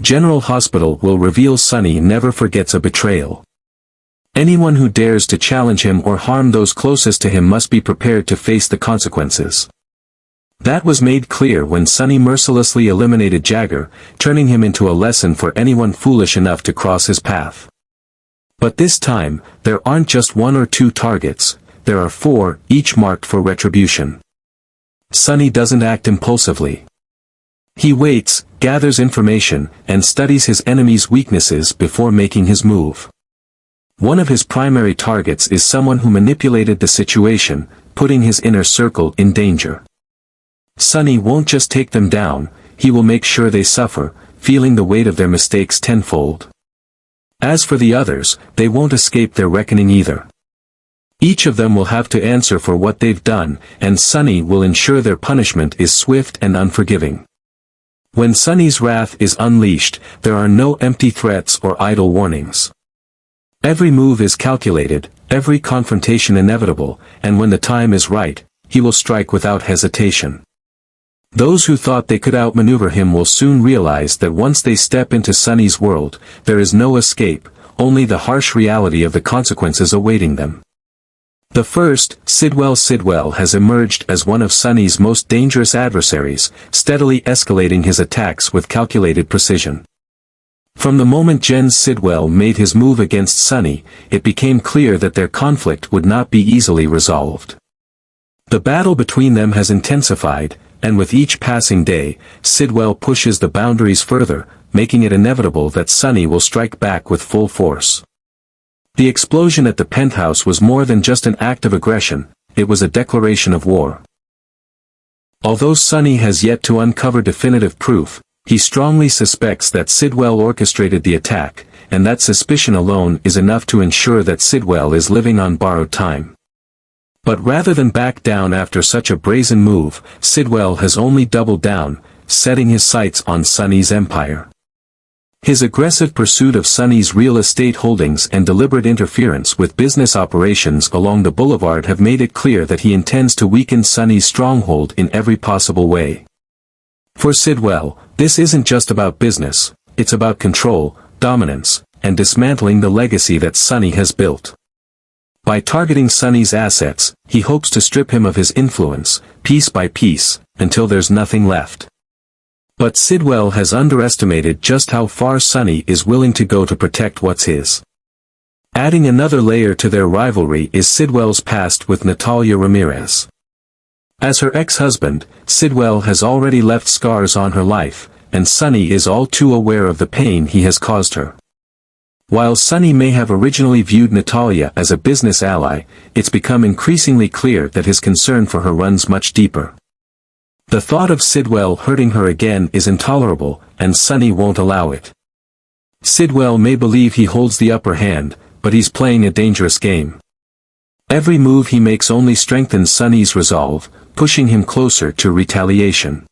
General Hospital will reveal Sonny never forgets a betrayal. Anyone who dares to challenge him or harm those closest to him must be prepared to face the consequences. That was made clear when Sonny mercilessly eliminated Jagger, turning him into a lesson for anyone foolish enough to cross his path. But this time, there aren't just 1 or 2 targets, there are 4, each marked for retribution. Sonny doesn't act impulsively. He waits, gathers information, and studies his enemy's weaknesses before making his move. One of his primary targets is someone who manipulated the situation, putting his inner circle in danger. Sonny won't just take them down, he will make sure they suffer, feeling the weight of their mistakes tenfold. As for the others, they won't escape their reckoning either. Each of them will have to answer for what they've done, and Sonny will ensure their punishment is swift and unforgiving. When Sonny's wrath is unleashed, there are no empty threats or idle warnings. Every move is calculated, every confrontation inevitable, and when the time is right, he will strike without hesitation. Those who thought they could outmaneuver him will soon realize that once they step into Sonny's world, there is no escape, only the harsh reality of the consequences awaiting them. The first, Sidwell has emerged as one of Sonny's most dangerous adversaries, steadily escalating his attacks with calculated precision. From the moment Jens Sidwell made his move against Sonny, it became clear that their conflict would not be easily resolved. The battle between them has intensified, and with each passing day, Sidwell pushes the boundaries further, making it inevitable that Sonny will strike back with full force. The explosion at the penthouse was more than just an act of aggression, it was a declaration of war. Although Sonny has yet to uncover definitive proof, he strongly suspects that Sidwell orchestrated the attack, and that suspicion alone is enough to ensure that Sidwell is living on borrowed time. But rather than back down after such a brazen move, Sidwell has only doubled down, setting his sights on Sonny's empire. His aggressive pursuit of Sonny's real estate holdings and deliberate interference with business operations along the boulevard have made it clear that he intends to weaken Sonny's stronghold in every possible way. For Sidwell, this isn't just about business, it's about control, dominance, and dismantling the legacy that Sonny has built. By targeting Sonny's assets, he hopes to strip him of his influence, piece by piece, until there's nothing left. But Sidwell has underestimated just how far Sonny is willing to go to protect what's his. Adding another layer to their rivalry is Sidwell's past with Natalia Ramirez. As her ex-husband, Sidwell has already left scars on her life, and Sonny is all too aware of the pain he has caused her. While Sonny may have originally viewed Natalia as a business ally, it's become increasingly clear that his concern for her runs much deeper. The thought of Sidwell hurting her again is intolerable, and Sonny won't allow it. Sidwell may believe he holds the upper hand, but he's playing a dangerous game. Every move he makes only strengthens Sonny's resolve, pushing him closer to retaliation.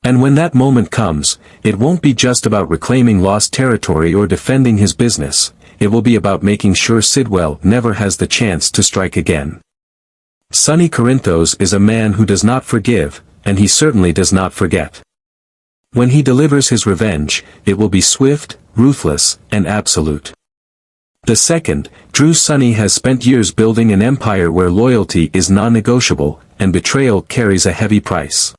And when that moment comes, it won't be just about reclaiming lost territory or defending his business, it will be about making sure Sidwell never has the chance to strike again. Sonny Corinthos is a man who does not forgive, and he certainly does not forget. When he delivers his revenge, it will be swift, ruthless, and absolute. The second, Drew Sonny has spent years building an empire where loyalty is non-negotiable, and betrayal carries a heavy price.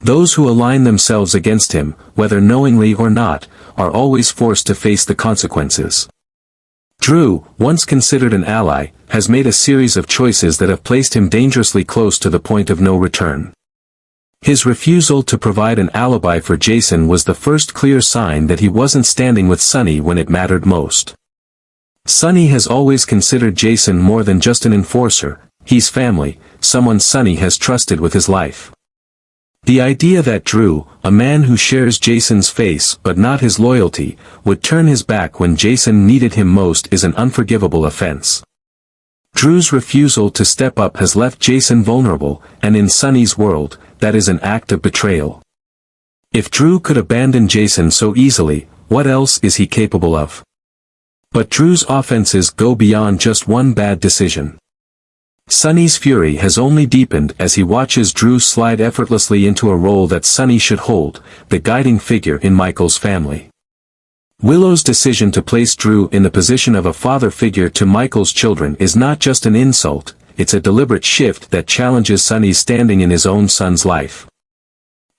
Those who align themselves against him, whether knowingly or not, are always forced to face the consequences. Drew, once considered an ally, has made a series of choices that have placed him dangerously close to the point of no return. His refusal to provide an alibi for Jason was the first clear sign that he wasn't standing with Sonny when it mattered most. Sonny has always considered Jason more than just an enforcer, he's family, someone Sonny has trusted with his life. The idea that Drew, a man who shares Jason's face but not his loyalty, would turn his back when Jason needed him most is an unforgivable offense. Drew's refusal to step up has left Jason vulnerable, and in Sonny's world, that is an act of betrayal. If Drew could abandon Jason so easily, what else is he capable of? But Drew's offenses go beyond just one bad decision. Sonny's fury has only deepened as he watches Drew slide effortlessly into a role that Sonny should hold, the guiding figure in Michael's family. Willow's decision to place Drew in the position of a father figure to Michael's children is not just an insult, it's a deliberate shift that challenges Sonny's standing in his own son's life.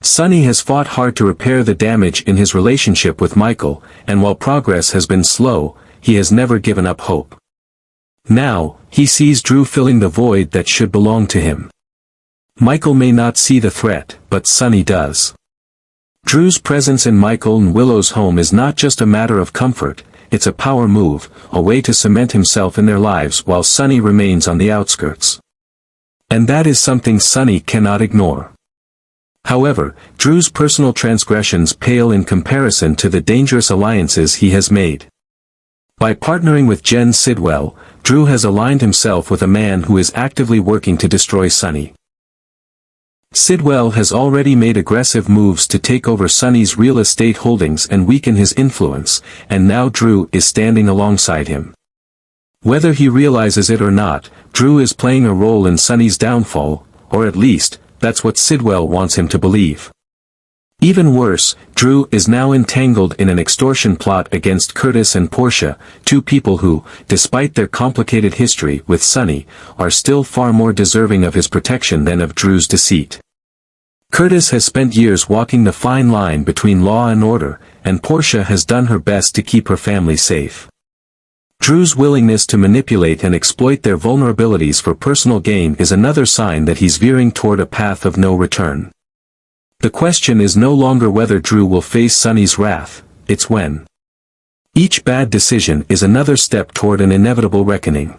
Sonny has fought hard to repair the damage in his relationship with Michael, and while progress has been slow, he has never given up hope. Now, he sees Drew filling the void that should belong to him. Michael may not see the threat, but Sonny does. Drew's presence in Michael and Willow's home is not just a matter of comfort, it's a power move, a way to cement himself in their lives while Sonny remains on the outskirts. And that is something Sonny cannot ignore. However, Drew's personal transgressions pale in comparison to the dangerous alliances he has made. By partnering with Jen Sidwell, Drew has aligned himself with a man who is actively working to destroy Sonny. Sidwell has already made aggressive moves to take over Sonny's real estate holdings and weaken his influence, and now Drew is standing alongside him. Whether he realizes it or not, Drew is playing a role in Sonny's downfall, or at least, that's what Sidwell wants him to believe. Even worse, Drew is now entangled in an extortion plot against Curtis and Portia, two people who, despite their complicated history with Sonny, are still far more deserving of his protection than of Drew's deceit. Curtis has spent years walking the fine line between law and order, and Portia has done her best to keep her family safe. Drew's willingness to manipulate and exploit their vulnerabilities for personal gain is another sign that he's veering toward a path of no return. The question is no longer whether Drew will face Sonny's wrath, it's when. Each bad decision is another step toward an inevitable reckoning.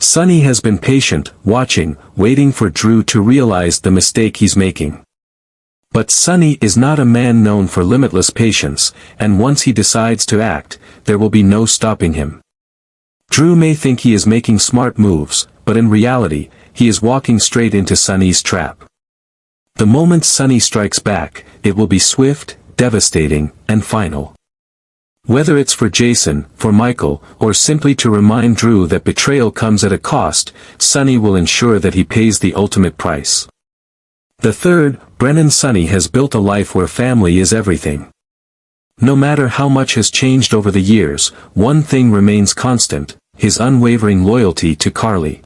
Sonny has been patient, watching, waiting for Drew to realize the mistake he's making. But Sonny is not a man known for limitless patience, and once he decides to act, there will be no stopping him. Drew may think he is making smart moves, but in reality, he is walking straight into Sonny's trap. The moment Sonny strikes back, it will be swift, devastating, and final. Whether it's for Jason, for Michael, or simply to remind Drew that betrayal comes at a cost, Sonny will ensure that he pays the ultimate price. The third, Brennan. Sonny has built a life where family is everything. No matter how much has changed over the years, one thing remains constant, his unwavering loyalty to Carly.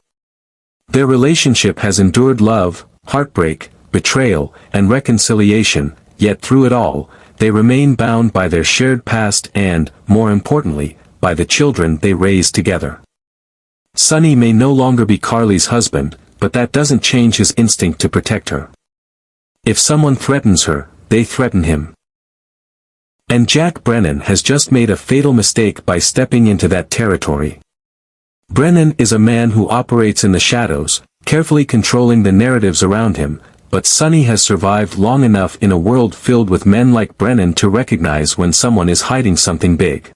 Their relationship has endured love, heartbreak, betrayal, and reconciliation, yet through it all, they remain bound by their shared past and, more importantly, by the children they raised together. Sonny may no longer be Carly's husband, but that doesn't change his instinct to protect her. If someone threatens her, they threaten him. And Jack Brennan has just made a fatal mistake by stepping into that territory. Brennan is a man who operates in the shadows, carefully controlling the narratives around him, but Sonny has survived long enough in a world filled with men like Brennan to recognize when someone is hiding something big.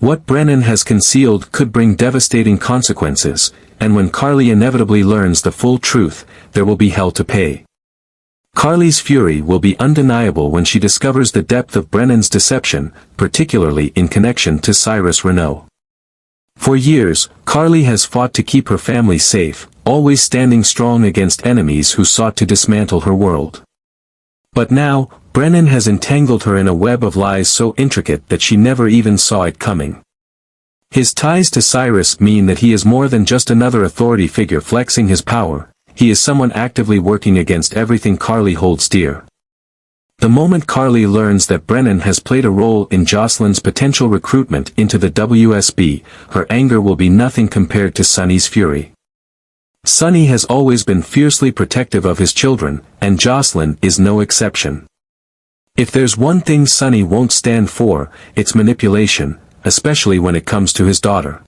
What Brennan has concealed could bring devastating consequences, and when Carly inevitably learns the full truth, there will be hell to pay. Carly's fury will be undeniable when she discovers the depth of Brennan's deception, particularly in connection to Cyrus Renaud. For years, Carly has fought to keep her family safe, always standing strong against enemies who sought to dismantle her world. But now, Brennan has entangled her in a web of lies so intricate that she never even saw it coming. His ties to Cyrus mean that he is more than just another authority figure flexing his power, he is someone actively working against everything Carly holds dear. The moment Carly learns that Brennan has played a role in Jocelyn's potential recruitment into the WSB, her anger will be nothing compared to Sonny's fury. Sonny has always been fiercely protective of his children, and Jocelyn is no exception. If there's one thing Sonny won't stand for, it's manipulation, especially when it comes to his daughter.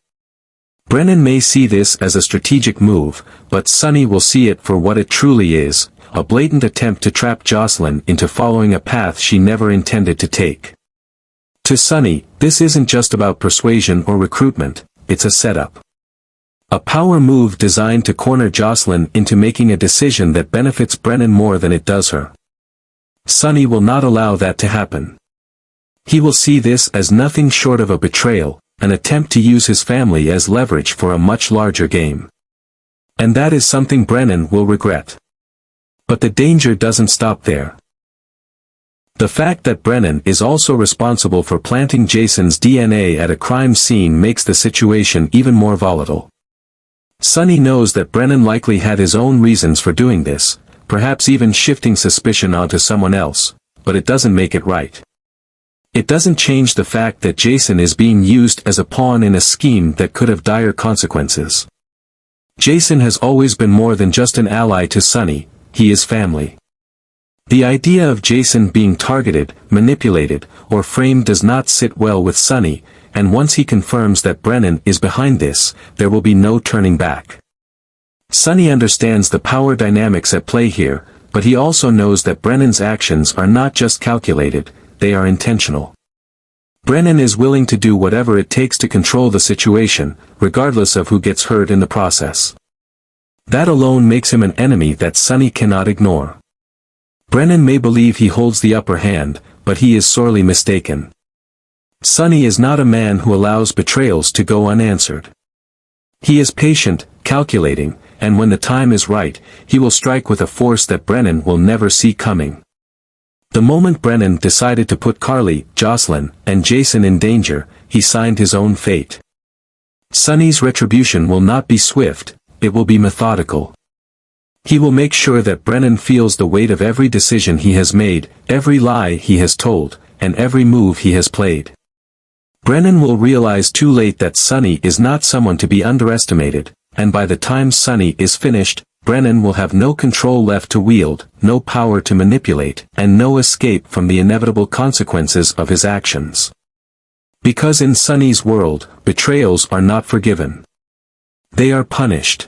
Brennan may see this as a strategic move, but Sonny will see it for what it truly is, a blatant attempt to trap Jocelyn into following a path she never intended to take. To Sonny, this isn't just about persuasion or recruitment, it's a setup. A power move designed to corner Jocelyn into making a decision that benefits Brennan more than it does her. Sonny will not allow that to happen. He will see this as nothing short of a betrayal, an attempt to use his family as leverage for a much larger game. And that is something Brennan will regret. But the danger doesn't stop there. The fact that Brennan is also responsible for planting Jason's DNA at a crime scene makes the situation even more volatile. Sonny knows that Brennan likely had his own reasons for doing this, perhaps even shifting suspicion onto someone else, but it doesn't make it right. It doesn't change the fact that Jason is being used as a pawn in a scheme that could have dire consequences. Jason has always been more than just an ally to Sonny, he is family. The idea of Jason being targeted, manipulated, or framed does not sit well with Sonny, and once he confirms that Brennan is behind this, there will be no turning back. Sonny understands the power dynamics at play here, but he also knows that Brennan's actions are not just calculated, they are intentional. Brennan is willing to do whatever it takes to control the situation, regardless of who gets hurt in the process. That alone makes him an enemy that Sonny cannot ignore. Brennan may believe he holds the upper hand, but he is sorely mistaken. Sonny is not a man who allows betrayals to go unanswered. He is patient, calculating, and when the time is right, he will strike with a force that Brennan will never see coming. The moment Brennan decided to put Carly, Jocelyn, and Jason in danger, he signed his own fate. Sonny's retribution will not be swift, it will be methodical. He will make sure that Brennan feels the weight of every decision he has made, every lie he has told, and every move he has played. Brennan will realize too late that Sonny is not someone to be underestimated, and by the time Sonny is finished, Brennan will have no control left to wield, no power to manipulate, and no escape from the inevitable consequences of his actions. Because in Sonny's world, betrayals are not forgiven. They are punished.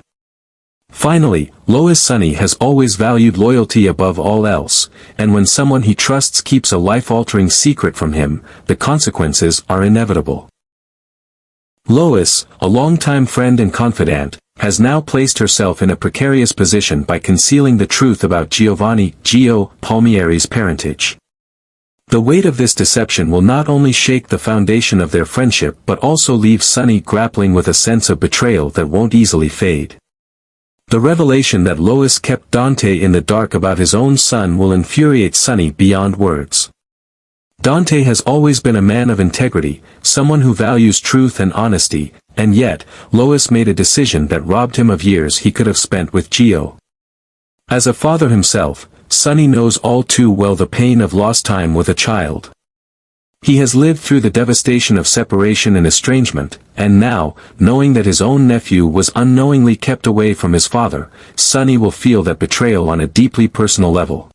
Finally, Lois Sonny has always valued loyalty above all else, and when someone he trusts keeps a life-altering secret from him, the consequences are inevitable. Lois, a longtime friend and confidant, has now placed herself in a precarious position by concealing the truth about Giovanni Gio Palmieri's parentage. The weight of this deception will not only shake the foundation of their friendship but also leave Sonny grappling with a sense of betrayal that won't easily fade. The revelation that Lois kept Dante in the dark about his own son will infuriate Sonny beyond words. Dante has always been a man of integrity, someone who values truth and honesty, and yet, Lois made a decision that robbed him of years he could have spent with Gio. As a father himself, Sonny knows all too well the pain of lost time with a child. He has lived through the devastation of separation and estrangement, and now, knowing that his own nephew was unknowingly kept away from his father, Sonny will feel that betrayal on a deeply personal level.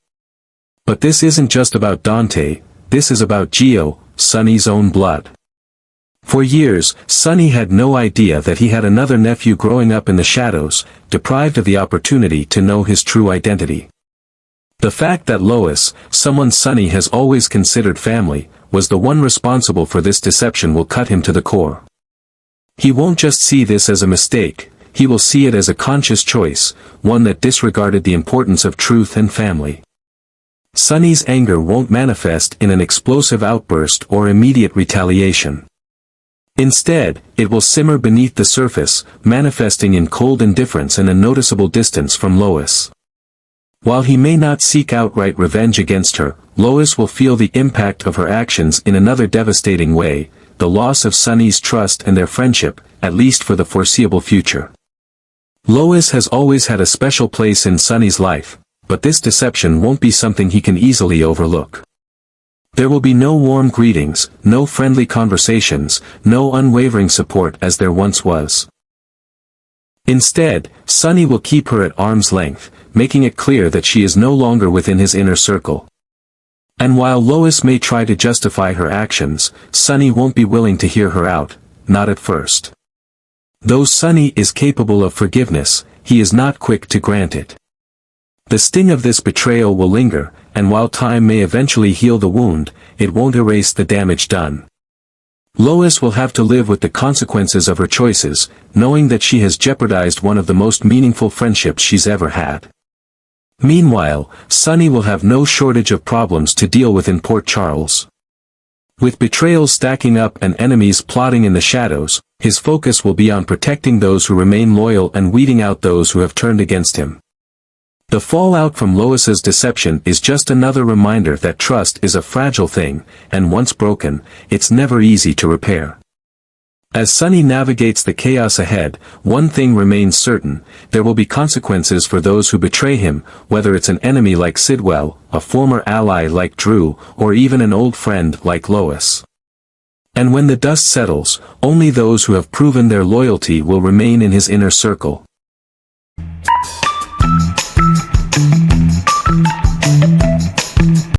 But this isn't just about Dante, this is about Gio, Sonny's own blood. For years, Sonny had no idea that he had another nephew growing up in the shadows, deprived of the opportunity to know his true identity. The fact that Lois, someone Sonny has always considered family, was the one responsible for this deception will cut him to the core. He won't just see this as a mistake, he will see it as a conscious choice, one that disregarded the importance of truth and family. Sonny's anger won't manifest in an explosive outburst or immediate retaliation. Instead, it will simmer beneath the surface, manifesting in cold indifference and a noticeable distance from Lois. While he may not seek outright revenge against her, Lois will feel the impact of her actions in another devastating way, the loss of Sonny's trust and their friendship, at least for the foreseeable future. Lois has always had a special place in Sonny's life, but this deception won't be something he can easily overlook. There will be no warm greetings, no friendly conversations, no unwavering support as there once was. Instead, Sonny will keep her at arm's length, making it clear that she is no longer within his inner circle. And while Lois may try to justify her actions, Sonny won't be willing to hear her out, not at first. Though Sonny is capable of forgiveness, he is not quick to grant it. The sting of this betrayal will linger, and while time may eventually heal the wound, it won't erase the damage done. Lois will have to live with the consequences of her choices, knowing that she has jeopardized one of the most meaningful friendships she's ever had. Meanwhile, Sonny will have no shortage of problems to deal with in Port Charles. With betrayals stacking up and enemies plotting in the shadows, His focus will be on protecting those who remain loyal and weeding out those who have turned against him. The fallout from Lois's deception is just another reminder that trust is a fragile thing, and once broken, it's never easy to repair. As Sonny navigates the chaos ahead, one thing remains certain: there will be consequences for those who betray him, whether it's an enemy like Sidwell, a former ally like Drew, or even an old friend like Lois. And when the dust settles, only those who have proven their loyalty will remain in his inner circle.